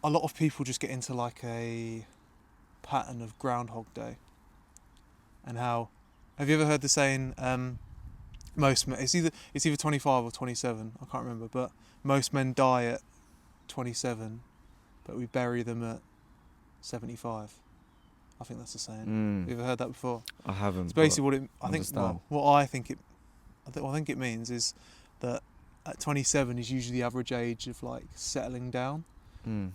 a lot of people just get into like a pattern of Groundhog Day, and how, have you ever heard the saying, most men, it's either 25 or 27, I can't remember, but most men die at 27, but we bury them at 75. I think that's the saying. Have you ever heard that before? I haven't. It's basically what it. I think it means is that at 27 is usually the average age of like settling down. You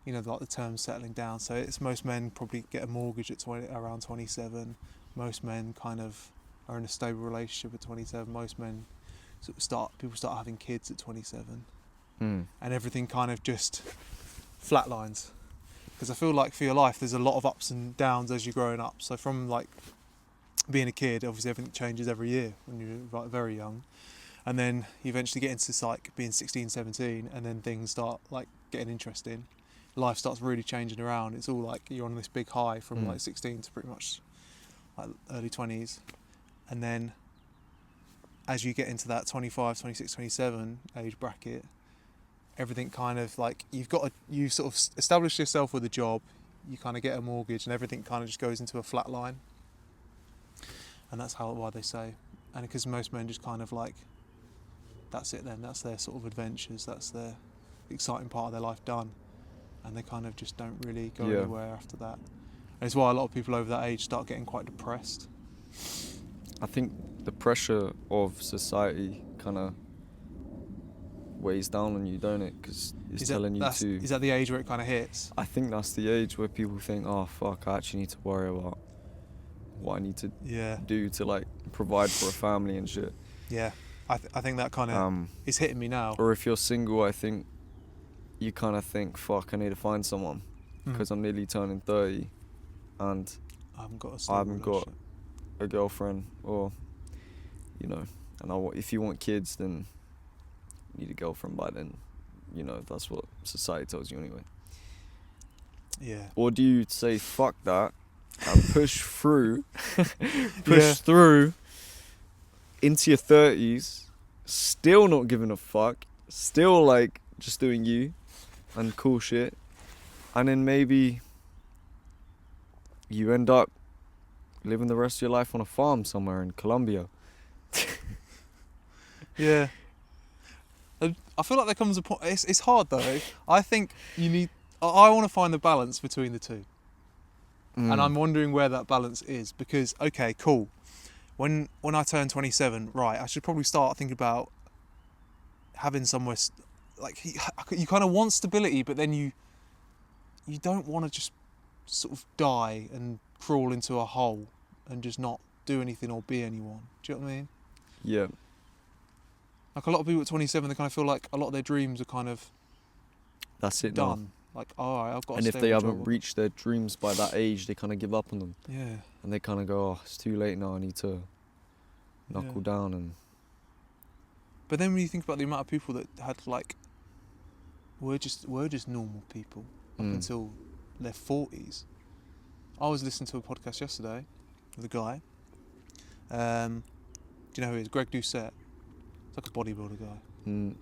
know, like the term settling down. So it's most men probably get a mortgage at around 27. Most men kind of are in a stable relationship at 27. Most men people start having kids at 27, and everything kind of just flatlines. Because I feel like for your life, there's a lot of ups and downs as you're growing up. So from like being a kid, obviously everything changes every year when you're like very young, and then you eventually get into like being 16, 17, and then things start like getting interesting. Life starts really changing around. It's all like you're on this big high from like 16 to pretty much like early 20s, and then as you get into that 25, 26, 27 age bracket, everything kind of like you sort of establish yourself with a job, you kind of get a mortgage, and everything kind of just goes into a flat line. And that's why they say, and because most men just kind of like, that's it then, that's their sort of adventures, that's their exciting part of their life done, and they kind of just don't really go anywhere after that. And it's why a lot of people over that age start getting quite depressed. I think the pressure of society kind of weighs down on you, don't it? Because it's telling you to... Is that the age where it kind of hits? I think that's the age where people think, oh fuck, I actually need to worry about what I need to do to like provide for a family and shit. Yeah, I think that kind of is hitting me now. Or if you're single, I think you kind of think, fuck, I need to find someone because I'm nearly turning 30 and I haven't got a girlfriend, or you know, and if you want kids, then you need a girlfriend by then. You know, that's what society tells you anyway. Yeah. Or do you say fuck that and push through through into your 30s, still not giving a fuck, still like just doing you and cool shit, and then maybe you end up living the rest of your life on a farm somewhere in Colombia. Yeah. I feel like there comes a point, it's hard though. I think I want to find the balance between the two. And I'm wondering where that balance is, because, okay, cool. When I turn 27, right, I should probably start thinking about having somewhere, like, you kind of want stability, but then you don't want to just sort of die and crawl into a hole and just not do anything or be anyone. Do you know what I mean? Yeah. Like a lot of people at 27, they kind of feel like a lot of their dreams are kind of that's it done. Now. Like, all right, I've got. And if they haven't reached their dreams by that age, they kind of give up on them. Yeah. And they kind of go, oh, it's too late now. I need to knuckle down and. But then when you think about the amount of people that had like, were just normal people up until their 40s. I was listening to a podcast yesterday with a guy. Do you know who he is? Greg Doucette. It's like a bodybuilder guy.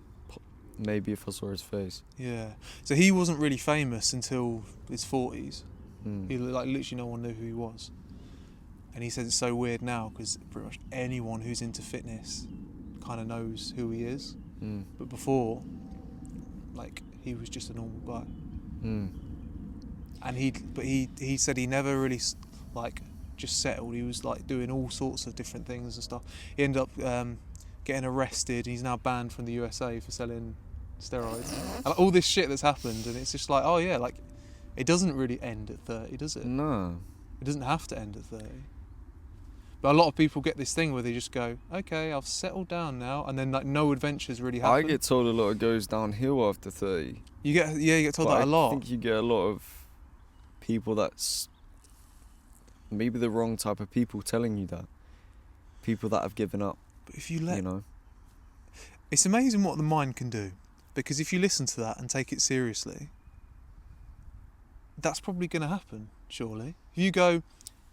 Maybe if I saw his face. Yeah. So he wasn't really famous until his 40s. He like literally no one knew who he was. And he says it's so weird now because pretty much anyone who's into fitness kind of knows who he is. But before, like, he was just a normal guy. And he said he never really like just settled. He was like doing all sorts of different things and stuff. He ended up getting arrested. He's now banned from the USA for selling steroids. And, like, all this shit that's happened, and it's just like, oh yeah, like, it doesn't really end at 30, does it? No. It doesn't have to end at 30. But a lot of people get this thing where they just go, okay, I've settled down now, and then like no adventures really happen. I get told a lot goes downhill after 30. You get told that a lot. I think you get a lot of people that's maybe the wrong type of people telling you that. People that have given up. But if you let, you know, it's amazing what the mind can do, because if you listen to that and take it seriously, that's probably going to happen, surely. If you go,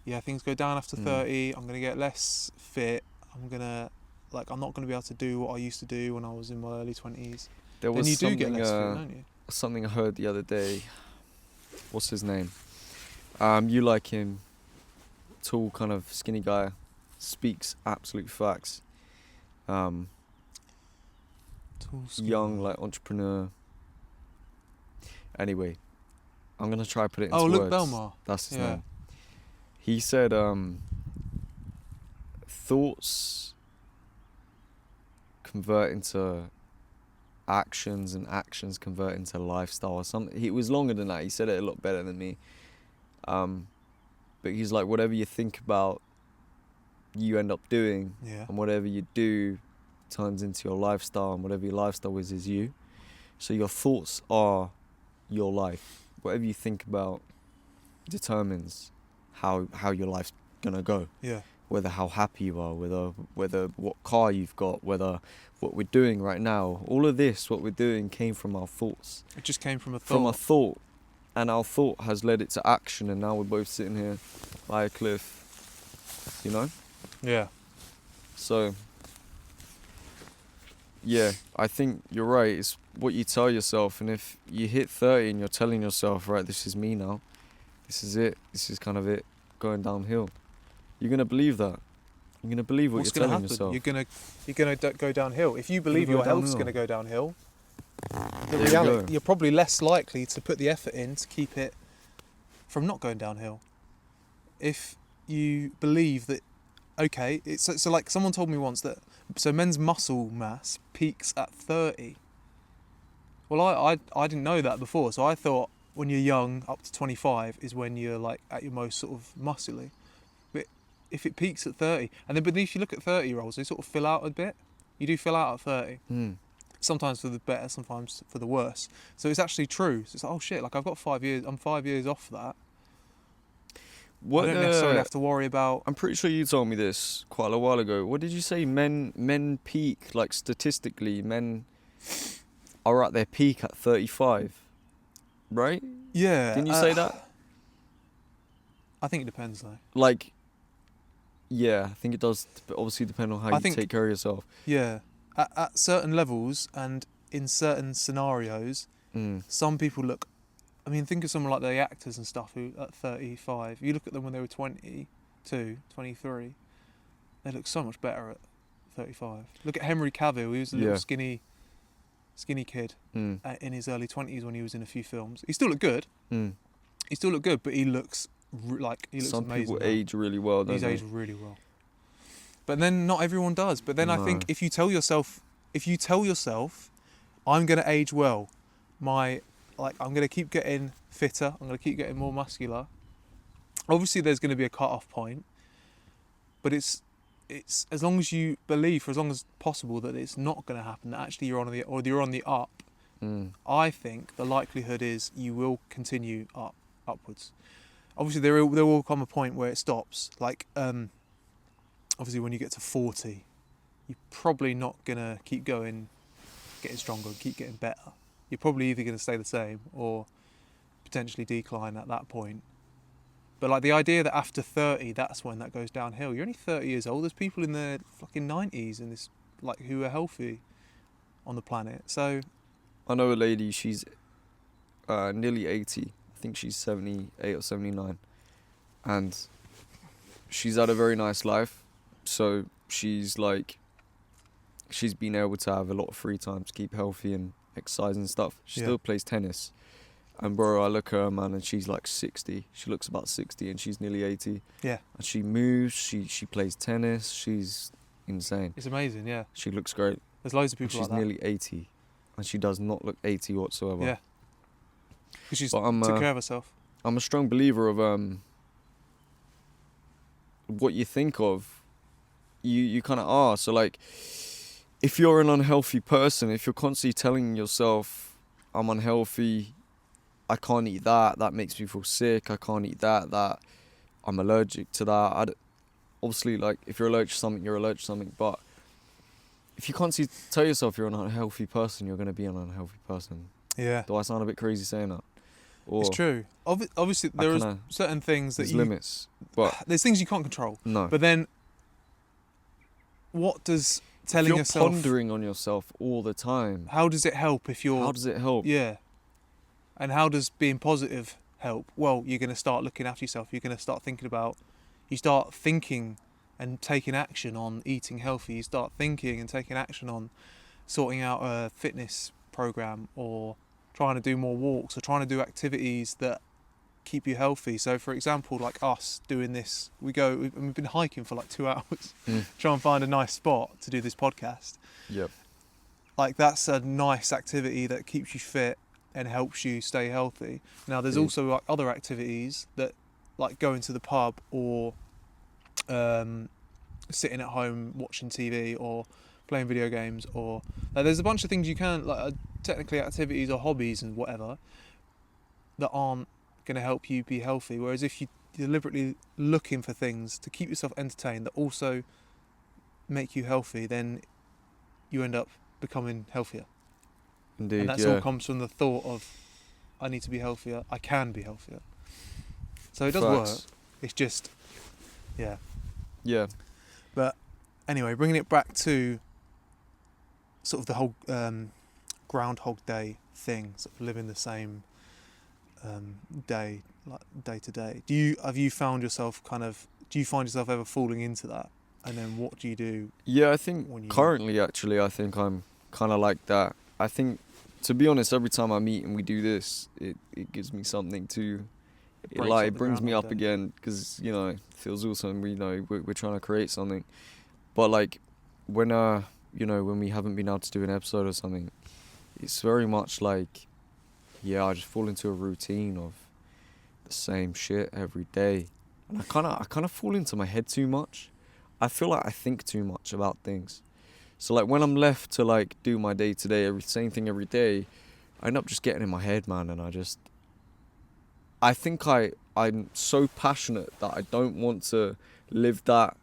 yeah, things go down after 30, I'm going to get less fit, I'm not going to be able to do what I used to do when I was in my early 20s. Then you do get less fit, don't you? something I heard the other day. What's his name? You like him. Tall, kind of skinny guy. Speaks absolute facts. Young, like, entrepreneur. Anyway, I'm gonna try to put it into words. Luke Belmar. That's his name. He said, thoughts convert into actions, and actions convert into lifestyle or something. It was longer than that. He said it a lot better than me. But he's like, whatever you think about, you end up doing. Yeah. And whatever you do turns into your lifestyle, and whatever your lifestyle is you. So your thoughts are your life. Whatever you think about determines how your life's gonna go. Yeah. Whether how happy you are, whether what car you've got, whether what we're doing right now. All of this, what we're doing, came from our thoughts. It just came from a thought. From a thought. And our thought has led it to action, and now we're both sitting here by a cliff. You know? Yeah. So, yeah, I think you're right. It's what you tell yourself. And if you hit 30 and you're telling yourself, right, this is me now. This is it. This is kind of it. Going downhill. You're going to believe that. You're going to believe what What's you're going to telling happen? yourself. You're going to go downhill. If you believe your health's going to go downhill, the There you reality, go. you're probably less likely to put the effort in to keep it from not going downhill. If you believe that, okay, so like someone told me once that, so men's muscle mass peaks at 30. Well, I didn't know that before, so I thought when you're young, up to 25, is when you're like at your most sort of muscly. But if it peaks at 30, and then but if you look at 30-year-olds, they sort of fill out a bit. You do fill out at 30. Sometimes for the better, sometimes for the worse. So it's actually true. So it's like, oh shit, like I've got 5 years, I'm 5 years off that. What, I don't necessarily have to worry about... I'm pretty sure you told me this quite a while ago. What did you say? Men peak, like statistically, men are at their peak at 35, right? Yeah. Didn't you say that? I think it depends though. Like, yeah, I think it does obviously depend on how you take care of yourself. Yeah. At certain levels and in certain scenarios, some people look... I mean, think of someone like the actors and stuff who, at 35, you look at them when they were 22, 23, they look so much better at 35. Look at Henry Cavill, he was a little skinny kid in his early 20s when he was in a few films. He still looked good. He still looked good, but he looks Some amazing. people age really well, don't He's they? aged really well. But then not everyone does. But then I think if you tell yourself, I'm going to age well, I'm going to keep getting fitter, I'm going to keep getting more muscular. Obviously there's going to be a cut-off point, but it's as long as you believe for as long as possible that it's not going to happen, that actually you're on the up, I think the likelihood is you will continue upwards. Obviously there will come a point where it stops. Like obviously when you get to 40, you're probably not going to keep going, getting stronger, keep getting better. You're probably either going to stay the same or potentially decline at that point. But like the idea that after 30, that's when that goes downhill. You're only 30 years old. There's people in their fucking 90s in this, like, who are healthy on the planet. So I know a lady, she's nearly 80. I think she's 78 or 79. And she's had a very nice life. So she's been able to have a lot of free time to keep healthy and exercise and stuff. She still plays tennis. And bro, I look at her, man, and she's like 60. She looks about 60 and she's nearly 80. Yeah. And she moves, she plays tennis, she's insane. It's amazing, yeah. She looks great. There's loads of people like that. She's nearly 80. And she does not look 80 whatsoever. Yeah. Because she's took care of herself. I'm a strong believer of what you think of, you kind of are. So like, if you're an unhealthy person, if you're constantly telling yourself, I'm unhealthy, I can't eat that, that makes me feel sick, I can't eat that I'm allergic to that. Obviously, like, if you're allergic to something, you're allergic to something, but if you constantly tell yourself you're an unhealthy person, you're going to be an unhealthy person. Yeah. Do I sound a bit crazy saying that? Or it's true. Obviously, there are certain things that there's limits, but there's things you can't control. No. But then, what does telling if you're yourself... pondering on yourself all the time. How does it help if you're... How does it help? Yeah. And how does being positive help? Well, you're going to start looking after yourself. You're going to start you start thinking and taking action on eating healthy. You start thinking and taking action on sorting out a fitness program, or trying to do more walks, or trying to do activities that keep you healthy. So for example, like us doing this, we've been hiking for like 2 hours, trying to find a nice spot to do this podcast. Yep. Like that's a nice activity that keeps you fit and helps you stay healthy. Now there's also like other activities that, like going to the pub, or sitting at home watching TV, or playing video games, or there's a bunch of things you can, like technically activities or hobbies and whatever, that aren't going to help you be healthy. Whereas if you're deliberately looking for things to keep yourself entertained that also make you healthy, then you end up becoming healthier. Indeed, and that's all comes from the thought of, I need to be healthier, I can be healthier. So it does work. It's just, yeah. But anyway, bringing it back to sort of the whole Groundhog Day thing, sort of living the same day, like day to day. Do you find yourself ever falling into that? And then what do you do? Yeah, I think currently, actually, I think I'm kind of like that. I think, to be honest, every time I meet and we do this, it gives me something to, it brings me up again, because, you know, it feels awesome. We're trying to create something. But like when when we haven't been able to do an episode or something, it's very much like, I just fall into a routine of the same shit every day. And I kind of fall into my head too much. I feel like I think too much about things. So like when I'm left to like do my day to day, same thing every day, I end up just getting in my head, man. And I think I'm so passionate that I don't want to live that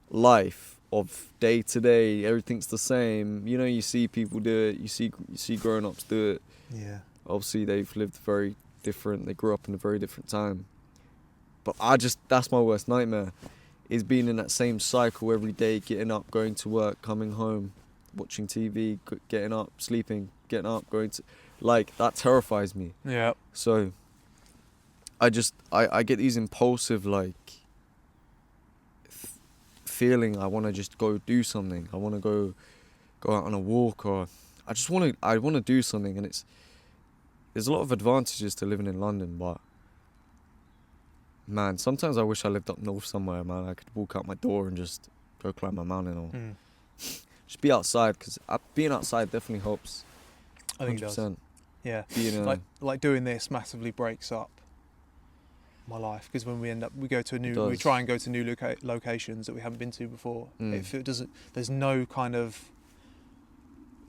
life of day to day, everything's the same. You know, you see people do it, you see grown-ups do it. Yeah. Obviously they've lived very different, they grew up in a very different time. But that's my worst nightmare, is being in that same cycle every day, getting up, going to work, coming home, watching TV, getting up, sleeping, getting up, going to, like, that terrifies me. Yeah. So I get these impulsive, like, feeling I want to just go do something. I want to go out on a walk, or I want to do something. And there's a lot of advantages to living in London, but man, sometimes I wish I lived up north somewhere, man. I could walk out my door and just go climb a mountain, or just be outside, because being outside definitely helps. 100%. I think it does. Yeah. Like doing this massively breaks up my life, because when we try and go to new locations that we haven't been to before. There's no kind of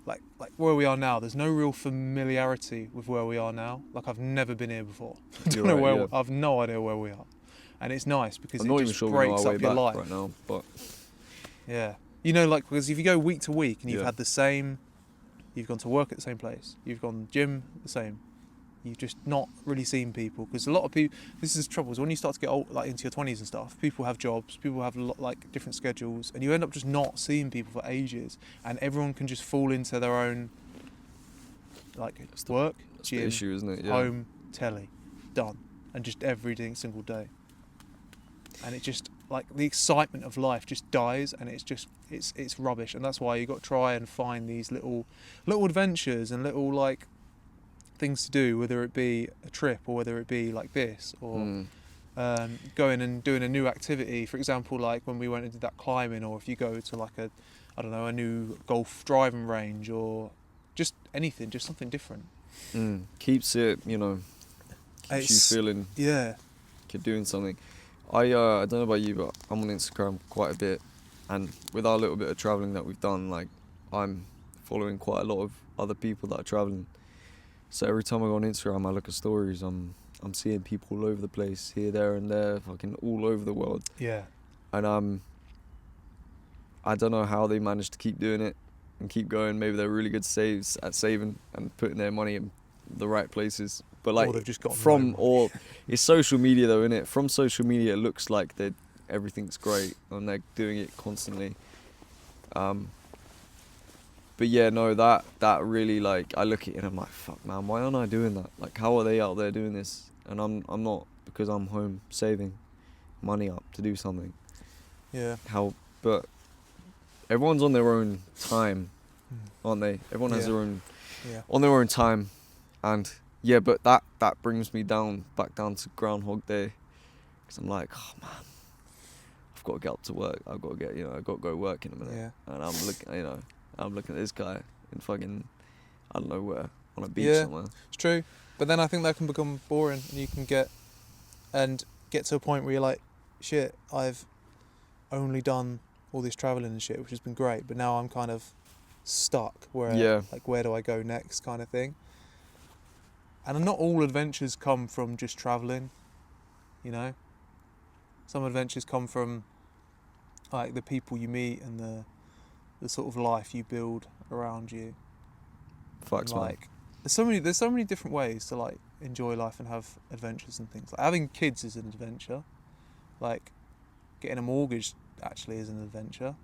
like where we are now, there's no real familiarity with where we are now. Like, I've never been here before. I've no idea where we are, and it's nice because it just breaks up your life right now. But yeah, you know, like, because if you go week to week and you've had you've gone to work at the same place, you've gone to the gym the same, you've just not really seen people. Because a lot of people, this is the trouble, is when you start to get old, like into your 20s and stuff, people have jobs, people have like different schedules, and you end up just not seeing people for ages, and everyone can just fall into their own, like, work, gym, the issue, isn't it? Yeah. Home, telly, done, and just every single day. And it just, like, the excitement of life just dies, and it's rubbish. And that's why you got to try and find these little adventures and little, like, things to do, whether it be a trip or whether it be like this, or going and doing a new activity. For example, like when we went and did that climbing, or if you go to like a new golf driving range, or just anything, just something different. Keeps it, keeps you feeling you're doing something. I don't know about you, but I'm on Instagram quite a bit, and with our little bit of travelling that we've done, like, I'm following quite a lot of other people that are travelling. So every time I go on Instagram, I look at stories, I'm seeing people all over the place, here, there and there, fucking all over the world. Yeah. And I don't know how they manage to keep doing it and keep going. Maybe they're really good at saving and putting their money in the right places. But like, it's social media though, innit? From social media, it looks like everything's great and they're doing it constantly. But yeah, no, that really, like, I look at it and I'm like, fuck, man, why aren't I doing that? Like, how are they out there doing this? And I'm not, because I'm home saving money up to do something. Yeah. But everyone's on their own time, aren't they? Everyone has Yeah. their own, Yeah. on their own time. And yeah, but that brings me back down to Groundhog Day. Because I'm like, oh man, I've got to get up to work. I've got to go work in a minute. Yeah. And I'm looking at this guy in fucking, I don't know where, on a beach Yeah. somewhere. It's true. But then I think that can become boring, and you can get to a point where you're like, shit, I've only done all this travelling and shit, which has been great, but now I'm kind of stuck where where do I go next, kind of thing. And not all adventures come from just travelling, you know. Some adventures come from like the people you meet and the sort of life you build around you. Facts, man. Like there's so many different ways to like enjoy life and have adventures and things. Like having kids is an adventure. Like getting a mortgage actually is an adventure,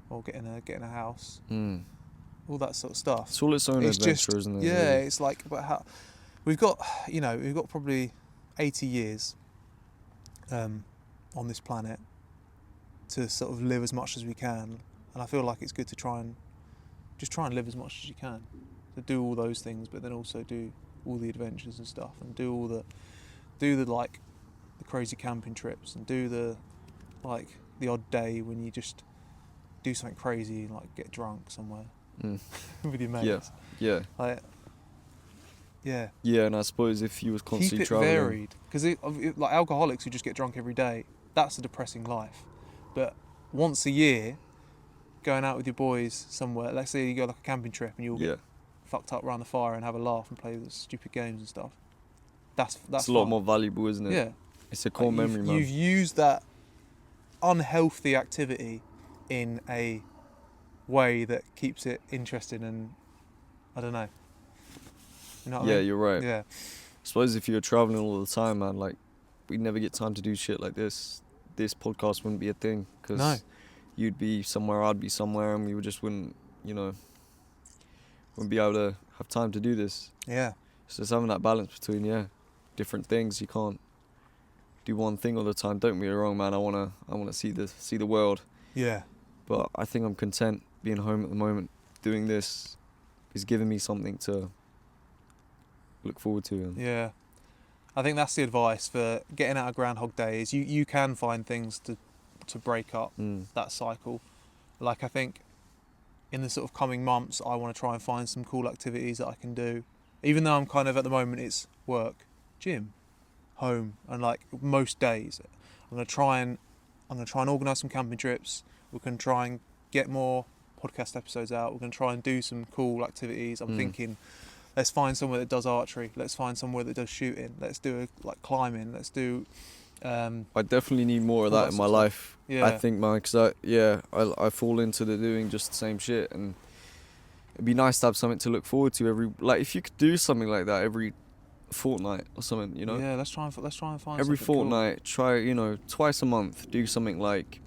or getting a house. All that sort of stuff. It's all its own adventure, isn't it? Yeah, really? it's like about how we've got probably 80 years on this planet to sort of live as much as we can, and I feel like it's good to try and live as much as you can, to do all those things, but then also do all the adventures and stuff, and do the like the crazy camping trips, and do the odd day when you just do something crazy, like get drunk somewhere with your mates. Yeah. Yeah, and I suppose if you was constantly traveling, keep it varied, because like alcoholics who just get drunk every day, that's a depressing life. But once a year, going out with your boys somewhere, let's say you go like a camping trip and you all get fucked up around the fire and have a laugh and play the stupid games and stuff. That's it's a lot more valuable, isn't it? Yeah, it's a core memory, man. You've used that unhealthy activity in a way that keeps it interesting, and I don't know. You know what I mean? You're right. Yeah. I suppose if you're traveling all the time, man, like, we'd never get time to do shit like this. This podcast wouldn't be a thing, because you'd be somewhere, I'd be somewhere, and we just wouldn't be able to have time to do this. Yeah. So it's having that balance between different things. You can't do one thing all the time. Don't get me wrong, man. I wanna see the world. Yeah. But I think I'm content being home at the moment. Doing this is giving me something to look forward to. Yeah. I think that's the advice for getting out of Groundhog Day, is you can find things to break up that cycle. Like, I think in the sort of coming months, I want to try and find some cool activities that I can do. Even though I'm kind of, at the moment, it's work, gym, home, and like most days, I'm gonna try and organise some camping trips. We're gonna try and get more podcast episodes out. We're gonna try and do some cool activities. I'm thinking, let's find somewhere that does archery. Let's find somewhere that does shooting. Let's do like climbing. Let's do. I definitely need more of that in my life. Yeah. I think, man, because I fall into doing just the same shit, and it'd be nice to have something to look forward to if you could do something like that every fortnight or something, you know. Yeah, let's try and find every something fortnight. Cool. Try, twice a month, do something like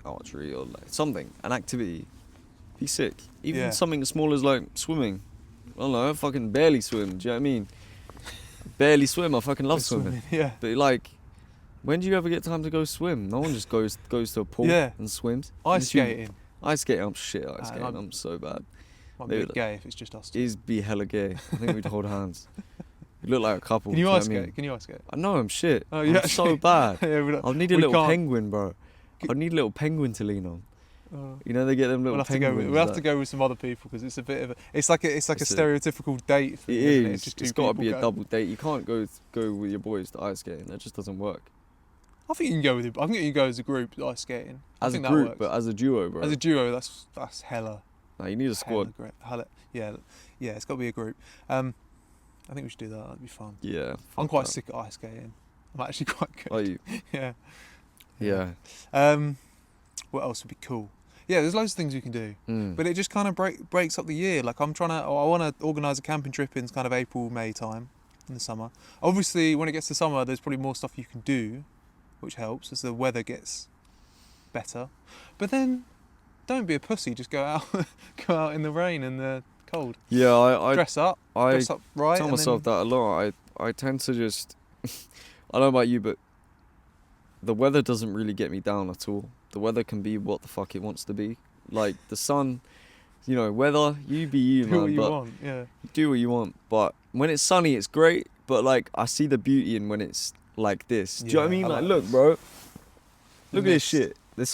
archery or like something, an activity. Be sick. Even something as small as like swimming. I don't know, I fucking barely swim. Do you know what I mean? Barely swim. I fucking love swimming. Yeah. But like, when do you ever get time to go swim? No one just goes to a pool and swims. Ice skating. I'm shit at ice skating. I'm so bad. Might be a bit gay if it's just us two. It'd be hella gay. I think we'd hold hands. We look like a couple. Can you ice skate? Can you ice skate? I know I'm shit. Oh, yeah. I'm so bad. I'll need a little penguin, bro. I need a little penguin to lean on. You know, they get them little penguins. We'll have to go with some other people, because it's a bit of a. It's like a stereotypical date thing. It isn't is. It's got to be a double date. You can't go with your boys to ice skating. That just doesn't work. I think you can go with it. I think you can go as a group ice skating. As a group, but as a duo, bro. As a duo, that's hella. No, you need a squad. Yeah, it's got to be a group. I think we should do that. That'd be fun. Yeah. I'm quite sick at ice skating. I'm actually quite good. Are you? Yeah. Yeah. What else would be cool? Yeah, there's loads of things you can do, but it just kind of breaks up the year. Like, I want to organise a camping trip in kind of April, May time in the summer. Obviously, when it gets to summer, there's probably more stuff you can do, which helps as the weather gets better. But then don't be a pussy. Just go out, go out in the rain and the cold. Yeah, Dress up I right. tell and myself then, that a lot. I tend to just, I don't know about you, but the weather doesn't really get me down at all. The weather can be what the fuck it wants to be. Like the sun, you know, weather, you be you, do man. what you but want. Yeah. do what you want. But when it's sunny, it's great. But like, I see the beauty in when it's like this. Do you know what I Yeah, mean? I Like, like look, this. bro. Look at this Mixed. shit. There's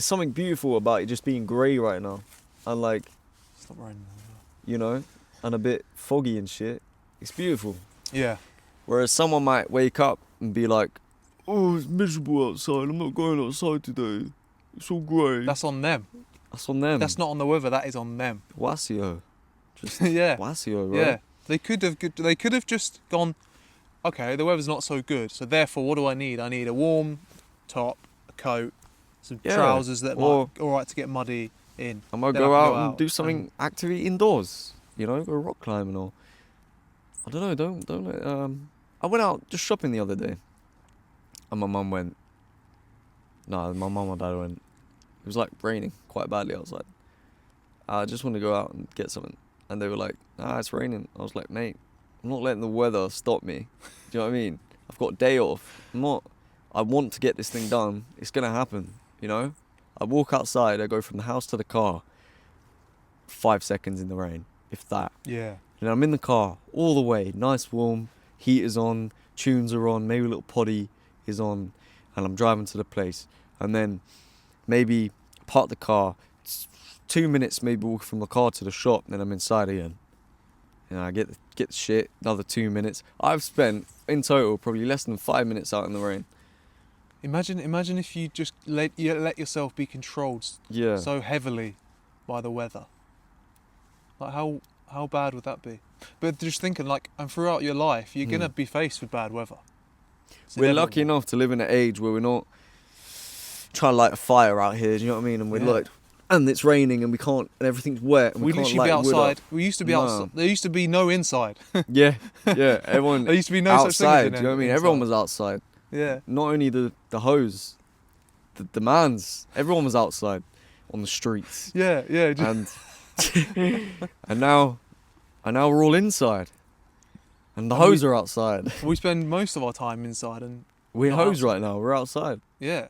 something beautiful about it just being grey right now. And like, Stop raining. you know, and a bit foggy and shit. It's beautiful. Yeah. Whereas someone might wake up and be like, oh, it's miserable outside. I'm not going outside today. It's all grey. That's on them. That's on them. That's not on the weather. That is on them. Wasio. Just Yeah. Wasio, bro. Yeah. They could have just gone, okay, the weather's not so good, so therefore what do I need? I need a warm top, a coat, some Yeah, trousers that or- might alright to get muddy in. I'm going to Then I go can out go and out do something and- activity indoors. You know, go rock climbing or... I don't know, don't let... I went out just shopping the other day. And my mum went... No, my mum and dad went... It was like raining quite badly outside. I just want to go out and get something. And they were like, nah, it's raining. I was like, mate, I'm not letting the weather stop me. Do you know what I mean? I've got a day off. I want to get this thing done. It's going to happen, you know? I walk outside, I go from the house to the car. 5 seconds in the rain, if that. Yeah. And I'm in the car all the way, nice warm, heater's on, tunes are on, maybe a little potty is on, and I'm driving to the place. And then maybe park the car, 2 minutes maybe walk from the car to the shop, then I'm inside again. And I get the shit, another 2 minutes. I've spent, in total, probably less than 5 minutes out in the rain. Imagine if you just let yourself be controlled Yeah. so heavily by the weather. Like how bad would that be? But just thinking, like, and throughout your life, you're gonna be faced with bad weather. It's We're lucky inevitable. enough to live in an age where we're not trying to light a fire out here, do you know what I mean? And we're Yeah. like, and it's raining and we can't, and everything's wet and we can't literally light be wood up. outside. We used to be No. outside. There used to be no inside. Yeah, everyone There used to be no such thing as outside, an do you know what I mean? inside. Everyone was outside. Yeah. Not only the hose, the mans, everyone was outside on the streets. Yeah. Yeah. Just, And and now we're all inside. And the And hose are outside. we spend most of our time inside, and We're not hose outside. right now, we're outside. yeah.